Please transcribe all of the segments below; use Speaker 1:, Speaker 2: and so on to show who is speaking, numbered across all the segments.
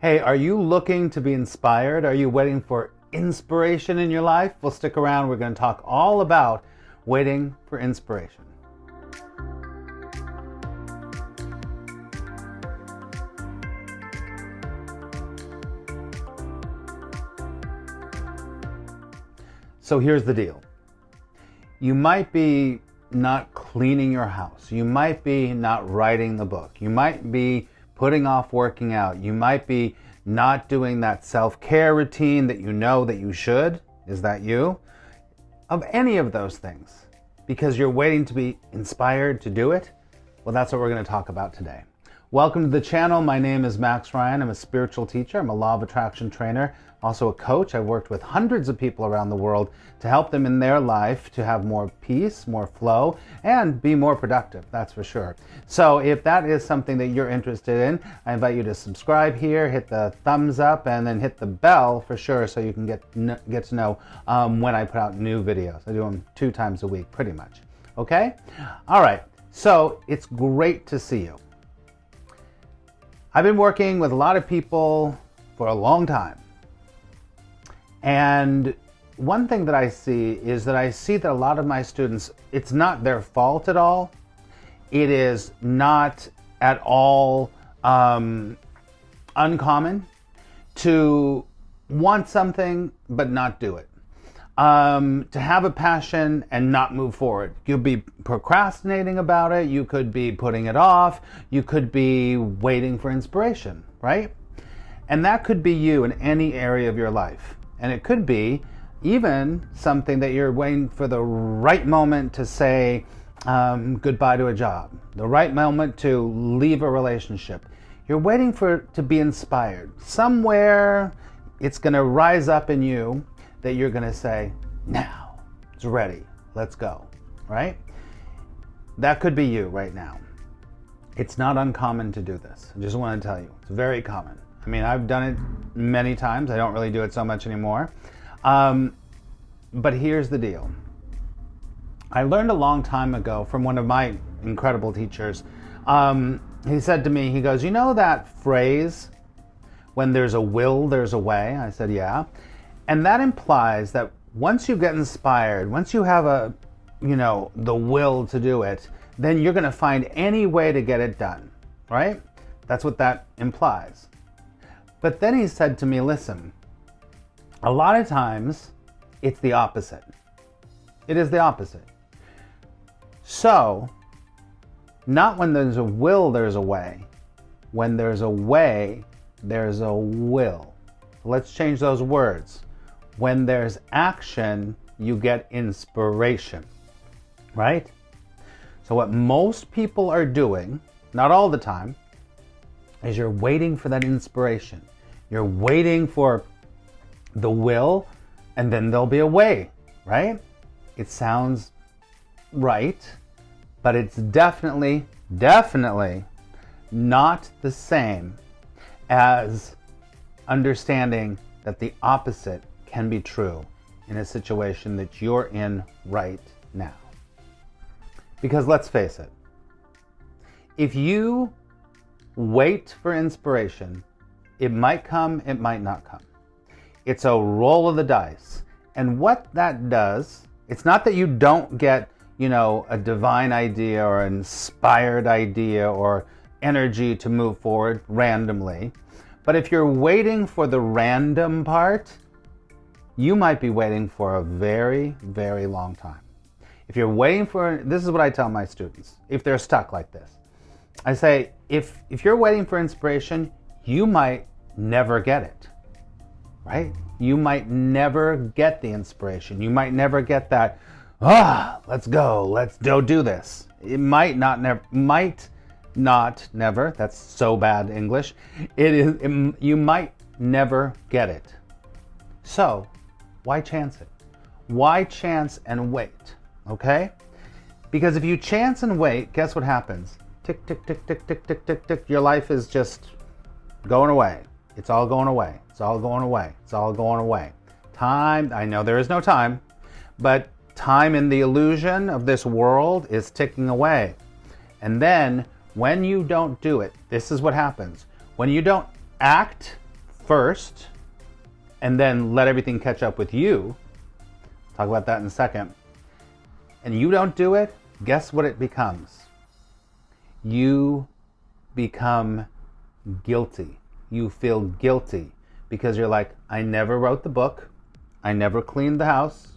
Speaker 1: Hey, are you looking to be inspired? Are you waiting for inspiration in your life? Well, stick around. We're going to talk all about waiting for inspiration. So here's the deal. You might be not cleaning your house. You might be not writing the book. You might be putting off working out. You might be not doing that self-care routine that you know that you should. Is that you? Of any of those things. Because you're waiting to be inspired to do it? Well, that's what we're going to talk about today. Welcome to the channel. My name is Max Ryan. I'm a spiritual teacher. I'm a law of attraction trainer, also a coach. I've worked with hundreds of people around the world to help them in their life to have more peace, more flow, and be more productive, that's for sure. So if that is something that you're interested in, I invite you to subscribe here, hit the thumbs up, and then hit the bell for sure so you can get to know when I put out new videos. I do them 2 times a week, pretty much. Okay? All right. So it's great to see you. I've been working with a lot of people for a long time. And one thing that I see is that I see that a lot of my students, it's not their fault at all. It is not at all uncommon to want something but not do it. To have a passion and not move forward. You'll be procrastinating about it. You could be putting it off. You could be waiting for inspiration, right? And that could be you in any area of your life. And it could be even something that you're waiting for the right moment to say goodbye to a job, the right moment to leave a relationship. You're waiting to be inspired. Somewhere it's going to rise up in you that you're going to say, now, it's ready, let's go, right? That could be you right now. It's not uncommon to do this. I just want to tell you, it's very common. I mean, I've done it many times. I don't really do it so much anymore. But here's the deal. I learned a long time ago from one of my incredible teachers. He said to me, he goes, you know that phrase, when there's a will, there's a way? I said, yeah. And that implies that once you get inspired, once you have the will to do it, then you're going to find any way to get it done, right? That's what that implies. But then he said to me, listen, a lot of times it's the opposite. It is the opposite. So, not when there's a will, there's a way. When there's a way, there's a will. Let's change those words. When there's action, you get inspiration, right? So what most people are doing, not all the time, is you're waiting for that inspiration. You're waiting for the will, and then there'll be a way, right? It sounds right, but it's definitely not the same as understanding that the opposite can be true in a situation that you're in right now. Because let's face it, if you wait for inspiration, it might come, it might not come. It's a roll of the dice. And what that does, it's not that you don't get, a divine idea or an inspired idea or energy to move forward randomly. But if you're waiting for the random part, you might be waiting for a very, very long time. If you're waiting this is what I tell my students, if they're stuck like this. I say, if you're waiting for inspiration, you might never get it, right? You might never get the inspiration. You might never get that, let's go do this. It might not never, that's so bad English. You might never get it. So, why chance it? Why chance and wait, okay? Because if you chance and wait, guess what happens? Tick, tick, tick, tick, tick, tick, tick, tick. Your life is just going away. It's all going away. It's all going away. It's all going away. Time, I know there is no time, but time in the illusion of this world is ticking away. And then when you don't do it, this is what happens. When you don't act first and then let everything catch up with you, talk about that in a second, and you don't do it, guess what it becomes? You become guilty. You feel guilty because you're like, I never wrote the book. I never cleaned the house.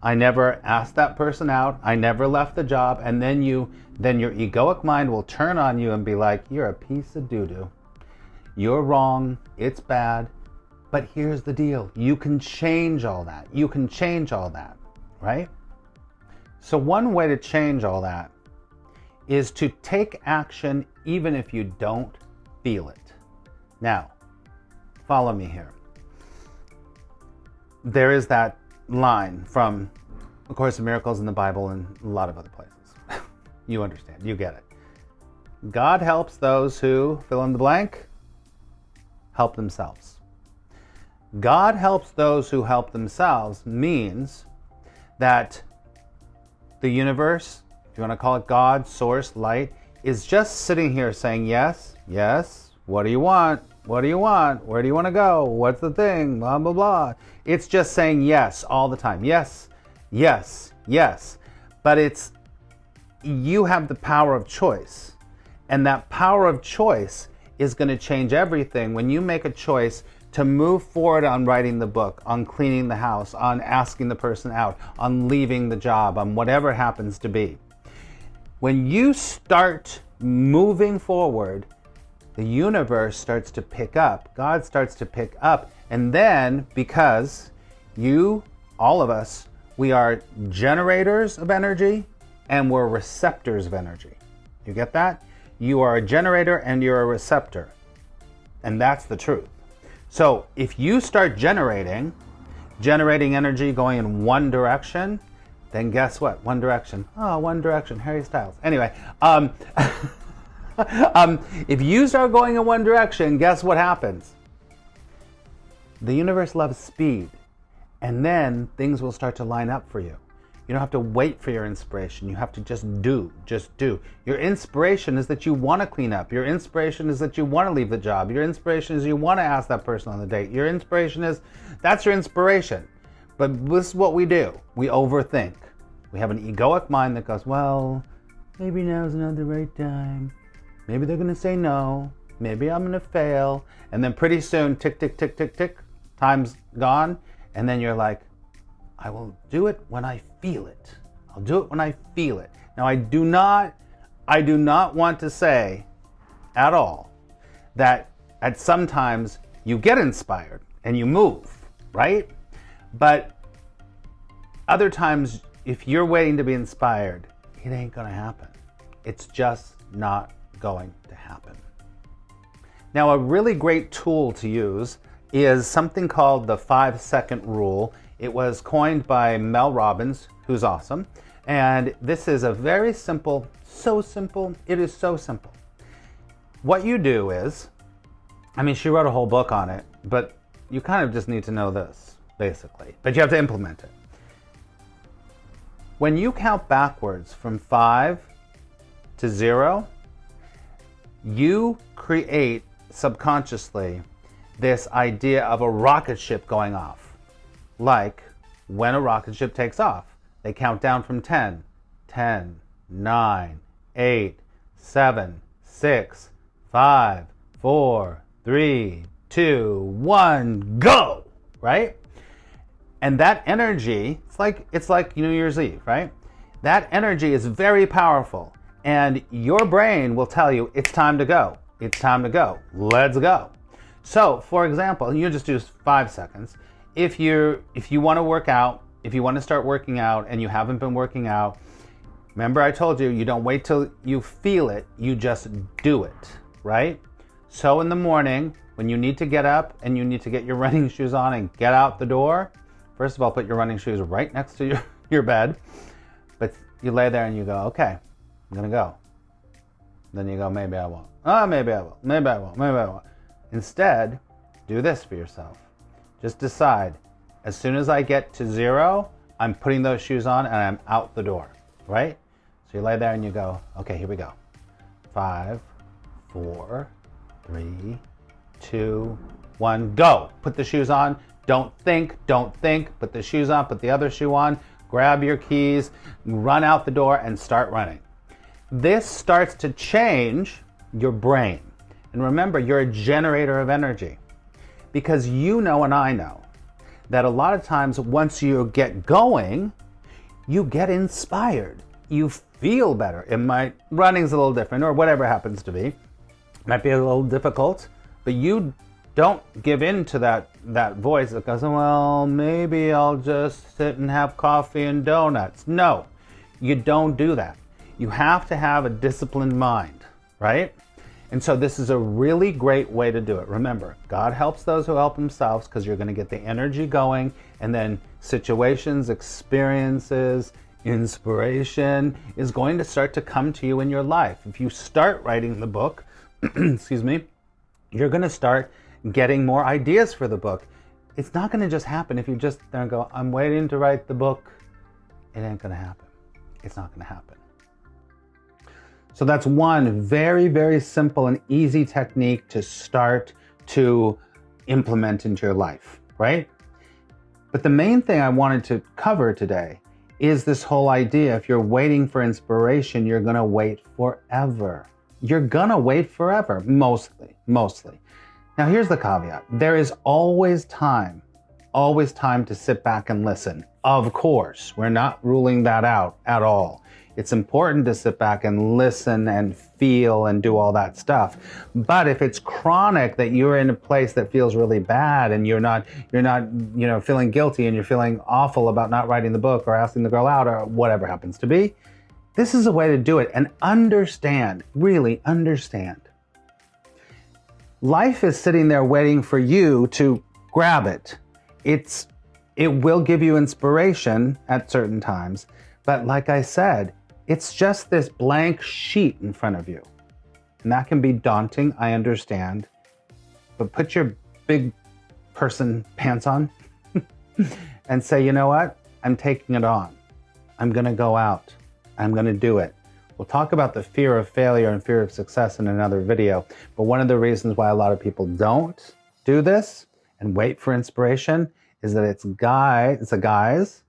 Speaker 1: I never asked that person out. I never left the job. And then your egoic mind will turn on you and be like, you're a piece of doo-doo. You're wrong. It's bad. But here's the deal. You can change all that. You can change all that, right? So one way to change all that is to take action even if you don't feel it. Now, follow me here. There is that line from A Course in Miracles in the Bible and a lot of other places. You understand, you get it. God helps those who, fill in the blank, help themselves. God helps those who help themselves means that the universe, if you want to call it God, source, light, is just sitting here saying, yes, yes, what do you want? What do you want? Where do you want to go? What's the thing? Blah, blah, blah. It's just saying yes all the time. Yes, yes, yes. But you have the power of choice. And that power of choice is going to change everything when you make a choice to move forward on writing the book, on cleaning the house, on asking the person out, on leaving the job, on whatever it happens to be. When you start moving forward, the universe starts to pick up, God starts to pick up, and then because all of us, we are generators of energy and we're receptors of energy. You get that? You are a generator and you're a receptor. And that's the truth. So if you start generating energy going in one direction, then guess what? One Direction. Oh, One Direction, Harry Styles. Anyway, if you start going in one direction, guess what happens? The universe loves speed. And then things will start to line up for you. You don't have to wait for your inspiration. You have to just do. Your inspiration is that you want to clean up. Your inspiration is that you want to leave the job. Your inspiration is you want to ask that person on the date. Your inspiration is, that's your inspiration. But this is what we do. We overthink. We have an egoic mind that goes, well, maybe now's not the right time. Maybe they're going to say no. Maybe I'm going to fail. And then pretty soon, tick, tick, tick, tick, tick, time's gone. And then you're like, I will do it when I feel it. I'll do it when I feel it. Now, I do not want to say at all that at sometimes you get inspired and you move, right? But other times, if you're waiting to be inspired, it ain't going to happen. It's just not going to happen. Now, a really great tool to use is something called the 5-second rule. It was coined by Mel Robbins, who's awesome. And this is a very simple, so simple, it is so simple. What you do is, she wrote a whole book on it, but you kind of just need to know this, basically. But you have to implement it. When you count backwards from 5 to 0, you create subconsciously this idea of a rocket ship going off. Like when a rocket ship takes off, they count down from 10, 9, 8, 7, 6, 5, 4, 3, 2, 1, go, right? And that energy, it's like New Year's Eve, right? That energy is very powerful. And your brain will tell you, it's time to go. It's time to go. Let's go. So, for example, you just do 5 seconds. If you want to work out, if you want to start working out and you haven't been working out, remember I told you, you don't wait till you feel it, you just do it, right? So in the morning, when you need to get up and you need to get your running shoes on and get out the door, first of all, put your running shoes right next to your bed. But you lay there and you go, okay, I'm going to go. Then you go, maybe I won't. Oh, maybe I will. Maybe I won't. Maybe I won't. Instead, do this for yourself. Just decide, as soon as I get to 0, I'm putting those shoes on and I'm out the door, right? So you lay there and you go, okay, here we go. 5, 4, 3, 2, 1, go. Put the shoes on. Don't think. Put the shoes on, put the other shoe on, grab your keys, run out the door and start running. This starts to change your brain. And remember, you're a generator of energy. Because you know and I know that a lot of times once you get going, you get inspired. You feel better. Running's a little different, or whatever happens to be. Might be a little difficult, but you don't give in to that voice that goes, well, maybe I'll just sit and have coffee and donuts. No, you don't do that. You have to have a disciplined mind, right? And so this is a really great way to do it. Remember, God helps those who help themselves, because you're going to get the energy going, and then situations, experiences, inspiration is going to start to come to you in your life. If you start writing the book, excuse me, you're going to start getting more ideas for the book. It's not going to just happen if you just there and go, I'm waiting to write the book. It ain't going to happen. It's not going to happen. So that's one very, very simple and easy technique to start to implement into your life, right? But the main thing I wanted to cover today is this whole idea, if you're waiting for inspiration, you're going to wait forever. You're going to wait forever, mostly. Now here's the caveat. There is always time to sit back and listen. Of course, we're not ruling that out at all. It's important to sit back and listen and feel and do all that stuff. But if it's chronic, that you're in a place that feels really bad and you're not, feeling guilty and you're feeling awful about not writing the book or asking the girl out or whatever happens to be, this is a way to do it. And understand, really understand. Life is sitting there waiting for you to grab it. It will give you inspiration at certain times. But like I said, it's just this blank sheet in front of you. And that can be daunting, I understand. But put your big person pants on and say, you know what? I'm taking it on. I'm going to go out. I'm going to do it. We'll talk about the fear of failure and fear of success in another video. But one of the reasons why a lot of people don't do this and wait for inspiration is that it's a guise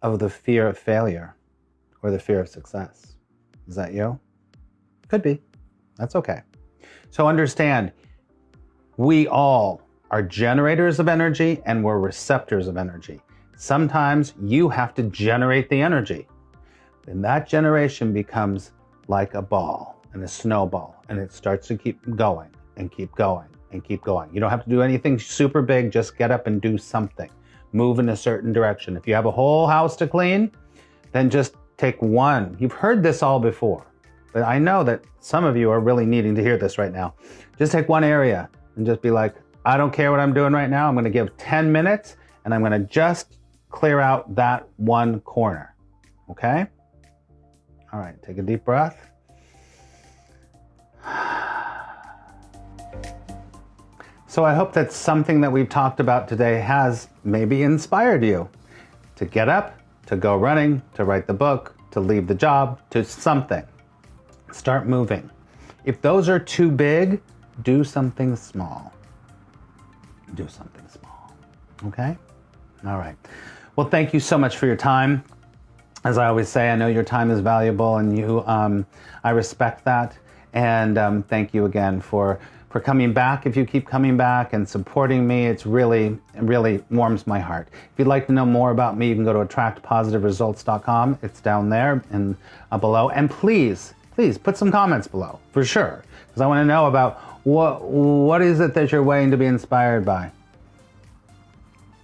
Speaker 1: of the fear of failure or the fear of success. Is that you? Could be. That's okay. So understand, we all are generators of energy and we're receptors of energy. Sometimes you have to generate the energy. And that generation becomes like a ball and a snowball, and it starts to keep going and keep going and keep going. You don't have to do anything super big. Just get up and do something. Move in a certain direction. If you have a whole house to clean, then just take one. You've heard this all before, but I know that some of you are really needing to hear this right now. Just take one area and just be like, I don't care what I'm doing right now. I'm going to give 10 minutes and I'm going to just clear out that one corner. Okay? All right, take a deep breath. So I hope that something that we've talked about today has maybe inspired you to get up, to go running, to write the book, to leave the job, to something. Start moving. If those are too big, do something small. Do something small. Okay? All right. Well, thank you so much for your time. As I always say, I know your time is valuable, and I respect that. And thank you again for coming back. If you keep coming back and supporting me, it really warms my heart. If you'd like to know more about me, you can go to attractpositiveresults.com. It's down there and below. And please put some comments below, for sure, because I want to know about what is it that you're waiting to be inspired by.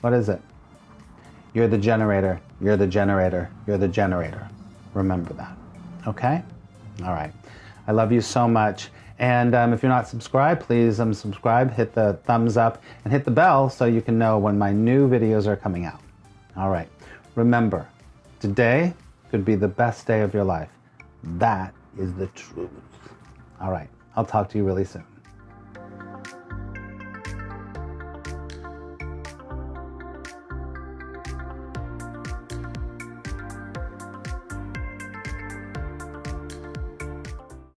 Speaker 1: What is it? You're the generator. You're the generator. You're the generator. Remember that. Okay? All right. I love you so much. And if you're not subscribed, please subscribe, hit the thumbs up, and hit the bell so you can know when my new videos are coming out. All right. Remember, today could be the best day of your life. That is the truth. All right. I'll talk to you really soon.